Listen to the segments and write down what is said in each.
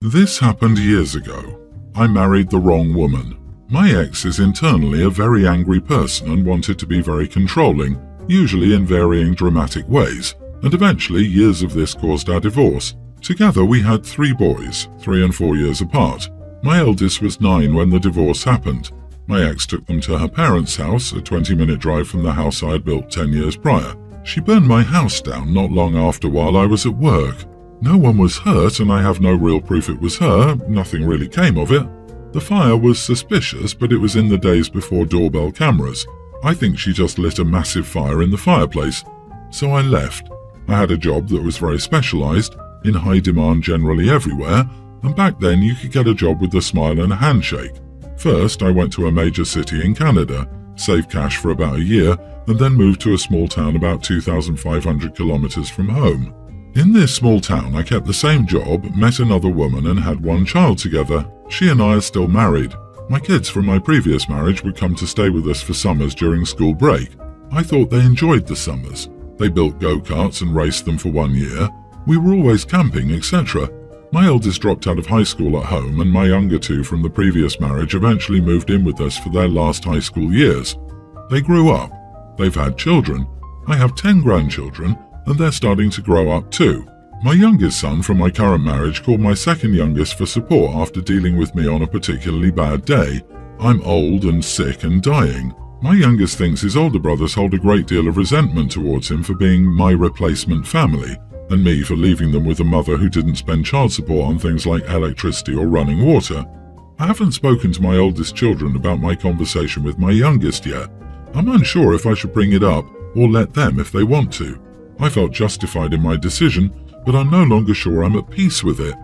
This happened years ago. I married the wrong woman. My ex is internally a very angry person and wanted to be very controlling, usually in varying dramatic ways, and eventually years of this caused our divorce. Together we had 3 boys, 3 and 4 years apart. My eldest was 9 when the divorce happened. My ex took them to her parents' house, a 20-minute drive from the house I had built 10 years prior. She burned my house down not long after while I was at work. No one was hurt and I have no real proof it was her, nothing really came of it. The fire was suspicious, but it was in the days before doorbell cameras. I think she just lit a massive fire in the fireplace. So I left. I had a job that was very specialized, in high demand generally everywhere, and back then you could get a job with a smile and a handshake. First, I went to a major city in Canada, saved cash for about a year, and then moved to a small town about 2,500 kilometers from home. In this small town, I kept the same job, met another woman, and had 1 child together. She and I are still married. My kids from my previous marriage would come to stay with us for summers during school break. I thought they enjoyed the summers. They built go-karts and raced them for 1 year. We were always camping, etc. My eldest dropped out of high school at home, and my younger 2 from the previous marriage eventually moved in with us for their last high school years. They grew up. They've had children. I have 10 grandchildren, and they're starting to grow up too. My youngest son from my current marriage called my second youngest for support after dealing with me on a particularly bad day. I'm old and sick and dying. My youngest thinks his older brothers hold a great deal of resentment towards him for being my replacement family, and me for leaving them with a mother who didn't spend child support on things like electricity or running water. I haven't spoken to my oldest children about my conversation with my youngest yet. I'm unsure if I should bring it up or let them if they want to. I felt justified in my decision, but I'm no longer sure I'm at peace with it.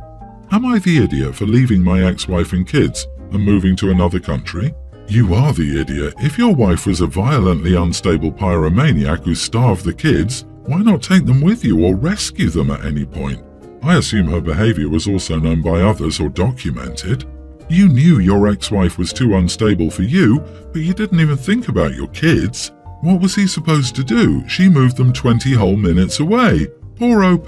Am I the idiot for leaving my ex-wife and kids and moving to another country? You are the idiot. If your wife was a violently unstable pyromaniac who starved the kids, why not take them with you or rescue them at any point? I assume her behavior was also known by others or documented. You knew your ex-wife was too unstable for you, but you didn't even think about your kids. What was he supposed to do? She moved them 20 whole minutes away. Poor OP.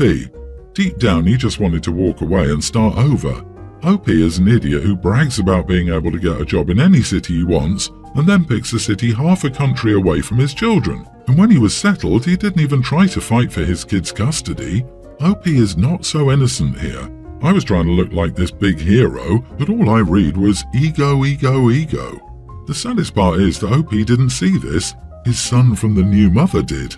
Deep down, he just wanted to walk away and start over. OP is an idiot who brags about being able to get a job in any city he wants, and then picks a city half a country away from his children. And when he was settled, he didn't even try to fight for his kids' custody. OP is not so innocent here. I was trying to look like this big hero, but all I read was ego, ego, ego. The saddest part is that OP didn't see this. His son from the new mother did.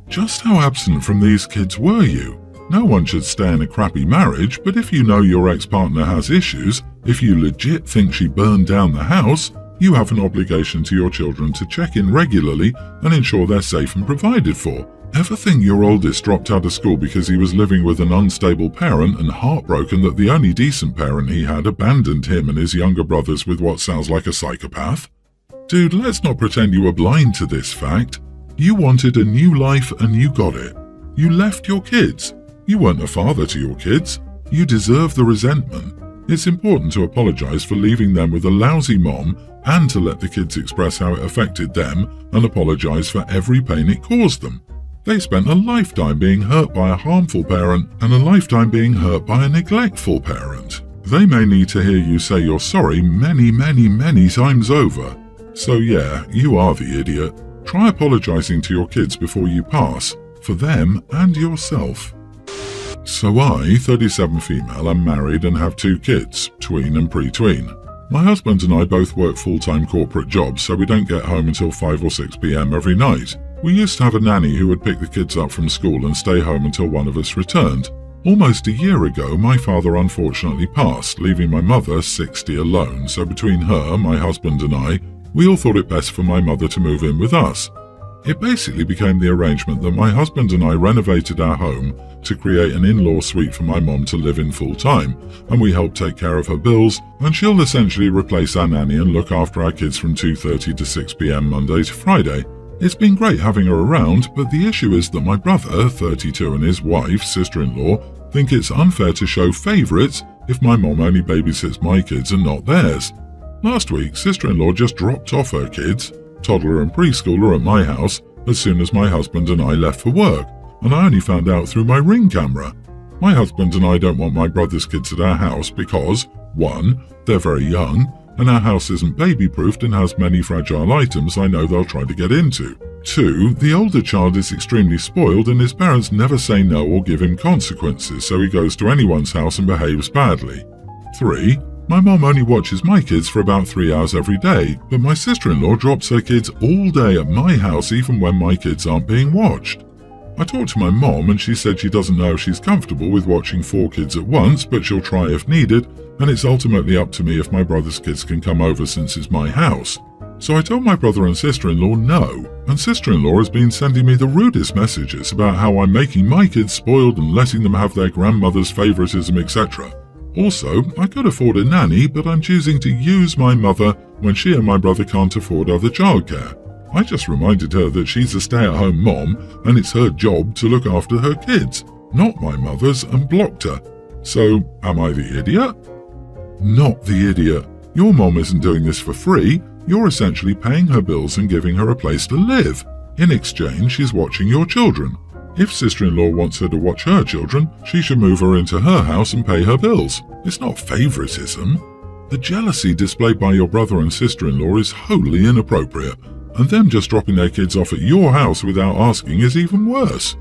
Just how absent from these kids were you? No one should stay in a crappy marriage, but if you know your ex-partner has issues, if you legit think she burned down the house, you have an obligation to your children to check in regularly and ensure they're safe and provided for. Ever think your oldest dropped out of school because he was living with an unstable parent and heartbroken that the only decent parent he had abandoned him and his younger brothers with what sounds like a psychopath? Dude, let's not pretend you were blind to this fact. You wanted a new life and you got it. You left your kids. You weren't a father to your kids. You deserve the resentment. It's important to apologize for leaving them with a lousy mom and to let the kids express how it affected them and apologize for every pain it caused them. They spent a lifetime being hurt by a harmful parent and a lifetime being hurt by a neglectful parent. They may need to hear you say you're sorry many, many, many times over. So yeah, you are the idiot. Try apologizing to your kids before you pass, for them and yourself. So I, 37 female, am married and have 2 kids, tween and pre-tween. My husband and I both work full-time corporate jobs, so we don't get home until 5 or 6 p.m. every night. We used to have a nanny who would pick the kids up from school and stay home until one of us returned. Almost a year ago, my father unfortunately passed, leaving my mother 60 alone, so between her, my husband and I, we all thought it best for my mother to move in with us. It basically became the arrangement that my husband and I renovated our home to create an in-law suite for my mom to live in full-time, and we helped take care of her bills, and she'll essentially replace our nanny and look after our kids from 2:30 to 6 p.m. Monday to Friday. It's been great having her around, but the issue is that my brother, 32, and his wife, sister-in-law, think it's unfair to show favourites if my mom only babysits my kids and not theirs. Last week, sister-in-law just dropped off her kids, toddler and preschooler, at my house as soon as my husband and I left for work, and I only found out through my Ring camera. My husband and I don't want my brother's kids at our house because, 1. They're very young, and our house isn't baby-proofed and has many fragile items I know they'll try to get into. 2. The older child is extremely spoiled and his parents never say no or give him consequences, so he goes to anyone's house and behaves badly. 3. My mom only watches my kids for about 3 hours every day, but my sister-in-law drops her kids all day at my house even when my kids aren't being watched. I talked to my mom and she said she doesn't know if she's comfortable with watching 4 kids at once, but she'll try if needed, and it's ultimately up to me if my brother's kids can come over since it's my house. So I told my brother and sister-in-law no, and sister-in-law has been sending me the rudest messages about how I'm making my kids spoiled and letting them have their grandmother's favoritism, etc. Also, I could afford a nanny, but I'm choosing to use my mother when she and my brother can't afford other childcare. I just reminded her that she's a stay-at-home mom and it's her job to look after her kids, not my mother's, and blocked her. So, am I the idiot? Not the idiot. Your mom isn't doing this for free. You're essentially paying her bills and giving her a place to live. In exchange, she's watching your children. If sister-in-law wants her to watch her children, she should move her into her house and pay her bills. It's not favoritism. The jealousy displayed by your brother and sister-in-law is wholly inappropriate, and them just dropping their kids off at your house without asking is even worse.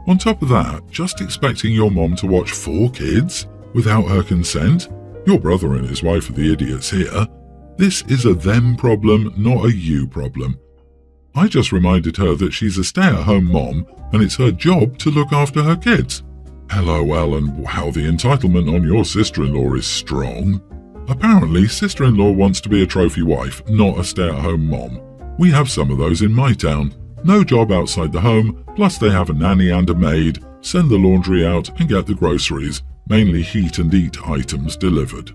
On top of that, just expecting your mom to watch 4 kids without her consent? Your brother and his wife are the idiots here. This is a them problem, not a you problem. I just reminded her that she's a stay-at-home mom and it's her job to look after her kids. LOL, and wow, the entitlement on your sister-in-law is strong. Apparently, sister-in-law wants to be a trophy wife, not a stay-at-home mom. We have some of those in my town. No job outside the home, plus they have a nanny and a maid, send the laundry out and get the groceries, mainly heat and eat items delivered.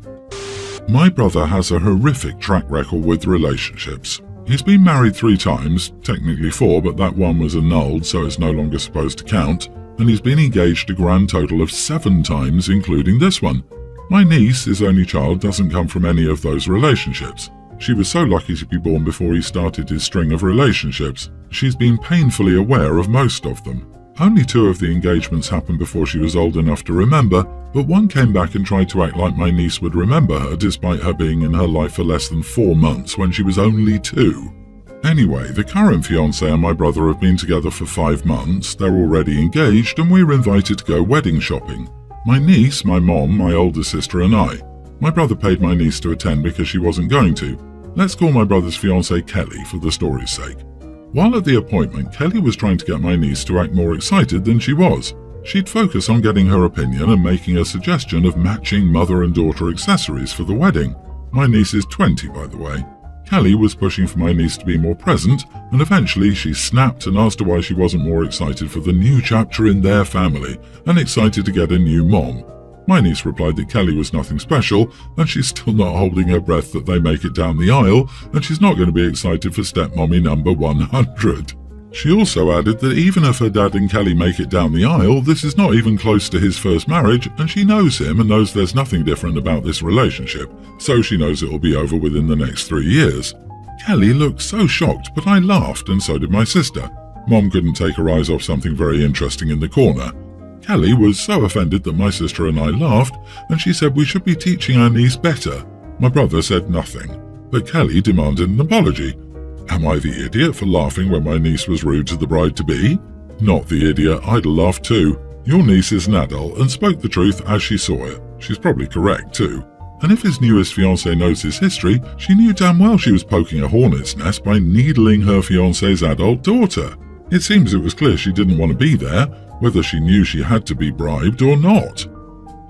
My brother has a horrific track record with relationships. He's been married 3 times, technically 4, but that one was annulled so it's no longer supposed to count, and he's been engaged a grand total of 7 times, including this one. My niece, his only child, doesn't come from any of those relationships. She was so lucky to be born before he started his string of relationships. She's been painfully aware of most of them. Only 2 of the engagements happened before she was old enough to remember, but one came back and tried to act like my niece would remember her despite her being in her life for less than 4 months when she was only 2. Anyway, the current fiancé and my brother have been together for 5 months, they're already engaged, and we were invited to go wedding shopping. My niece, my mom, my older sister and I. My brother paid my niece to attend because she wasn't going to. Let's call my brother's fiancée Kelly for the story's sake. While at the appointment, Kelly was trying to get my niece to act more excited than she was. She'd focus on getting her opinion and making a suggestion of matching mother and daughter accessories for the wedding. My niece is 20, by the way. Kelly was pushing for my niece to be more present, and eventually she snapped and asked her why she wasn't more excited for the new chapter in their family and excited to get a new mom. My niece replied that Kelly was nothing special, and she's still not holding her breath that they make it down the aisle, and she's not going to be excited for stepmommy number 100. She also added that even if her dad and Kelly make it down the aisle, this is not even close to his first marriage, and she knows him and knows there's nothing different about this relationship, so she knows it'll be over within the next 3 years. Kelly looked so shocked, but I laughed, and so did my sister. Mom couldn't take her eyes off something very interesting in the corner. Kelly was so offended that my sister and I laughed, and she said we should be teaching our niece better. My brother said nothing, but Kelly demanded an apology. Am I the idiot for laughing when my niece was rude to the bride-to-be? Not the idiot, I'd have laughed too. Your niece is an adult and spoke the truth as she saw it. She's probably correct too. And if his newest fiancée knows his history, she knew damn well she was poking a hornet's nest by needling her fiancé's adult daughter. It seems it was clear she didn't want to be there, whether she knew she had to be bribed or not.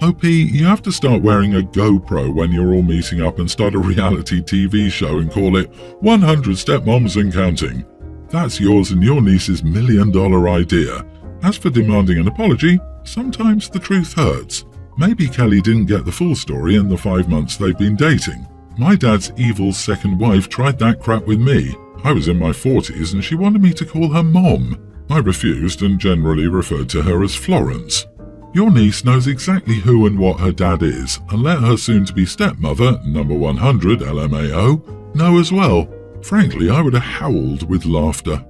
OP, you have to start wearing a GoPro when you're all meeting up and start a reality TV show and call it 100 Stepmoms and Counting. That's yours and your niece's $1 million idea. As for demanding an apology, sometimes the truth hurts. Maybe Kelly didn't get the full story in the 5 months they've been dating. My dad's evil second wife tried that crap with me. I was in my 40s and she wanted me to call her Mom. I refused and generally referred to her as Florence. Your niece knows exactly who and what her dad is, and let her soon-to-be stepmother, number 100 LMAO, know as well. Frankly, I would have howled with laughter.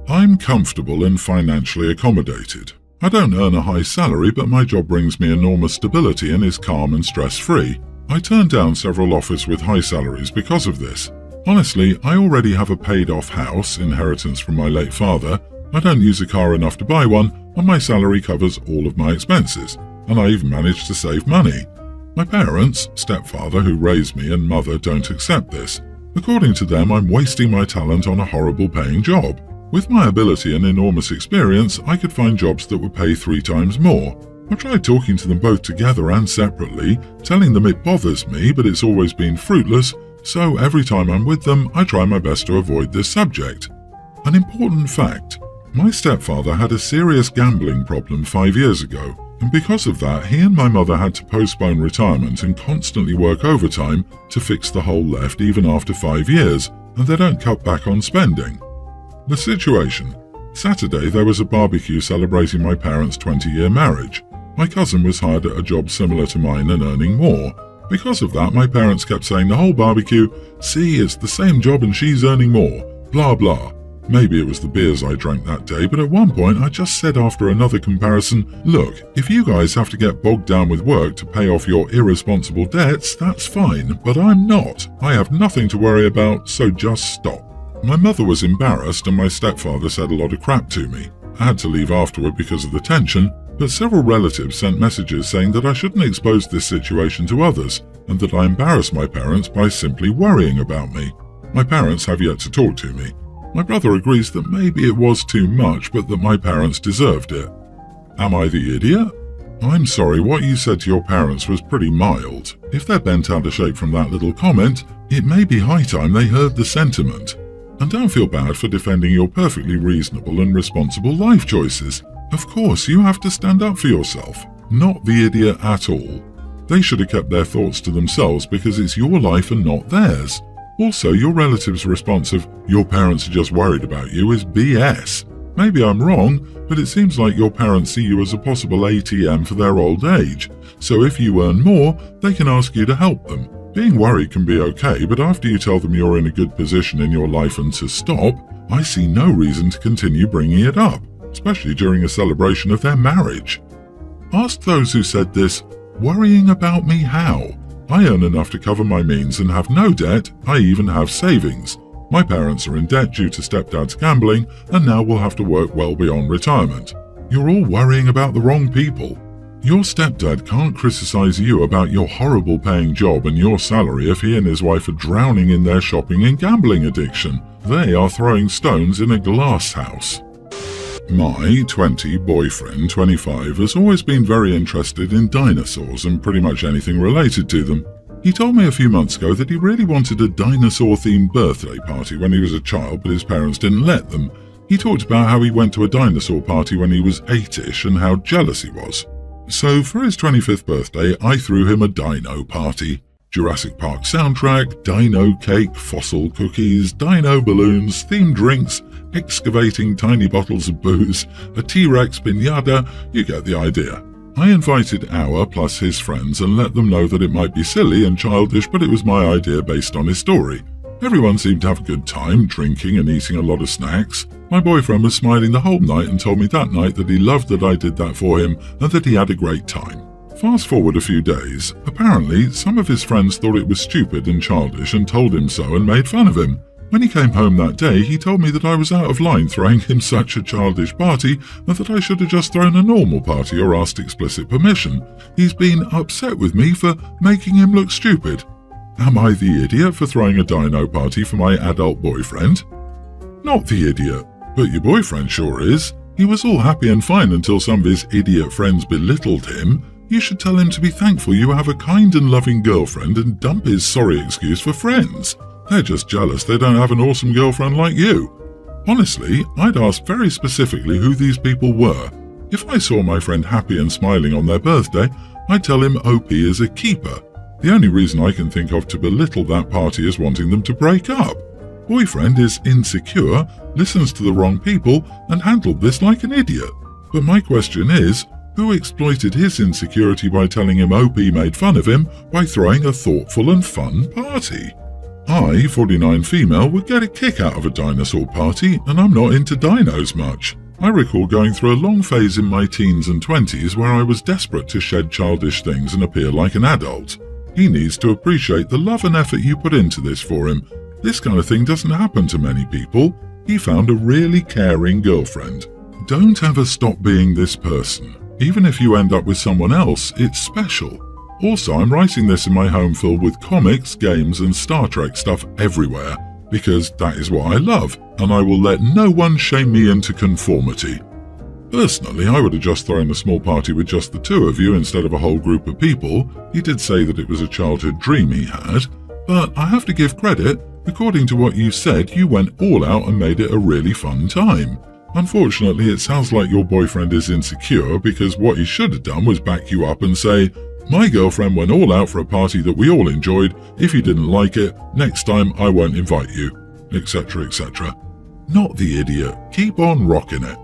I'm comfortable and financially accommodated. I don't earn a high salary, but my job brings me enormous stability and is calm and stress-free. I turned down several offers with high salaries because of this. Honestly, I already have a paid-off house, inheritance from my late father. I don't use a car enough to buy one, and my salary covers all of my expenses, and I even managed to save money. My parents, stepfather who raised me, and mother don't accept this. According to them, I'm wasting my talent on a horrible paying job. With my ability and enormous experience, I could find jobs that would pay 3 times more. I've tried talking to them both together and separately, telling them it bothers me, but it's always been fruitless, so every time I'm with them, I try my best to avoid this subject. An important fact: my stepfather had a serious gambling problem 5 years ago, and because of that, he and my mother had to postpone retirement and constantly work overtime to fix the hole left even after 5 years, and they don't cut back on spending. The situation: Saturday there was a barbecue celebrating my parents' 20-year marriage. My cousin was hired at a job similar to mine and earning more. Because of that, my parents kept saying the whole barbecue, "See, it's the same job and she's earning more, blah blah." Maybe it was the beers I drank that day, but at one point I just said after another comparison, "Look, if you guys have to get bogged down with work to pay off your irresponsible debts, that's fine, but I'm not. I have nothing to worry about, so just stop." My mother was embarrassed and my stepfather said a lot of crap to me. I had to leave afterward because of the tension, but several relatives sent messages saying that I shouldn't expose this situation to others and that I embarrassed my parents by simply worrying about me. My parents have yet to talk to me. My brother agrees that maybe it was too much, but that my parents deserved it. Am I the idiot? I'm sorry, what you said to your parents was pretty mild. If they're bent out of shape from that little comment, it may be high time they heard the sentiment. And don't feel bad for defending your perfectly reasonable and responsible life choices. Of course, you have to stand up for yourself, not the idiot at all. They should have kept their thoughts to themselves because it's your life and not theirs. Also, your relative's response of, "Your parents are just worried about you," is BS. Maybe I'm wrong, but it seems like your parents see you as a possible ATM for their old age. So if you earn more, they can ask you to help them. Being worried can be okay, but after you tell them you're in a good position in your life and to stop, I see no reason to continue bringing it up, especially during a celebration of their marriage. Ask those who said this, "Worrying about me how? I earn enough to cover my means and have no debt. I even have savings. My parents are in debt due to stepdad's gambling and now will have to work well beyond retirement." You're all worrying about the wrong people. Your stepdad can't criticize you about your horrible paying job and your salary if he and his wife are drowning in their shopping and gambling addiction. They are throwing stones in a glass house. My 20 boyfriend, 25, has always been very interested in dinosaurs and pretty much anything related to them. He told me a few months ago that he really wanted a dinosaur-themed birthday party when he was a child, but his parents didn't let them. He talked about how he went to a dinosaur party when he was 8ish and how jealous he was. So for his 25th birthday, I threw him a dino party. Jurassic Park soundtrack, dino cake, fossil cookies, dino balloons, themed drinks, excavating tiny bottles of booze, a T-Rex piñata, you get the idea. I invited Our plus his friends and let them know that it might be silly and childish, but it was my idea based on his story. Everyone seemed to have a good time, drinking and eating a lot of snacks. My boyfriend was smiling the whole night and told me that night that he loved that I did that for him and that he had a great time. Fast forward a few days. Apparently, some of his friends thought it was stupid and childish and told him so and made fun of him. When he came home that day, he told me that I was out of line throwing him such a childish party and that I should have just thrown a normal party or asked explicit permission. He's been upset with me for making him look stupid. Am I the idiot for throwing a dino party for my adult boyfriend? Not the idiot, but your boyfriend sure is. He was all happy and fine until some of his idiot friends belittled him. You should tell him to be thankful you have a kind and loving girlfriend and dump his sorry excuse for friends. They're just jealous they don't have an awesome girlfriend like you. Honestly, I'd ask very specifically who these people were. If I saw my friend happy and smiling on their birthday, I'd tell him OP is a keeper. The only reason I can think of to belittle that party is wanting them to break up. Boyfriend is insecure, listens to the wrong people, and handled this like an idiot. But my question is, who exploited his insecurity by telling him OP made fun of him by throwing a thoughtful and fun party? I, 49 female, would get a kick out of a dinosaur party, and I'm not into dinos much. I recall going through a long phase in my teens and 20s where I was desperate to shed childish things and appear like an adult. He needs to appreciate the love and effort you put into this for him. This kind of thing doesn't happen to many people. He found a really caring girlfriend. Don't ever stop being this person. Even if you end up with someone else, it's special. Also, I'm writing this in my home filled with comics, games, and Star Trek stuff everywhere, because that is what I love, and I will let no one shame me into conformity. Personally, I would have just thrown a small party with just the two of you instead of a whole group of people. He did say that it was a childhood dream he had, but I have to give credit. According to what you said, you went all out and made it a really fun time. Unfortunately, it sounds like your boyfriend is insecure because what he should have done was back you up and say, "My girlfriend went all out for a party that we all enjoyed. If you didn't like it, next time I won't invite you," etc., etc. Not the idiot. Keep on rocking it.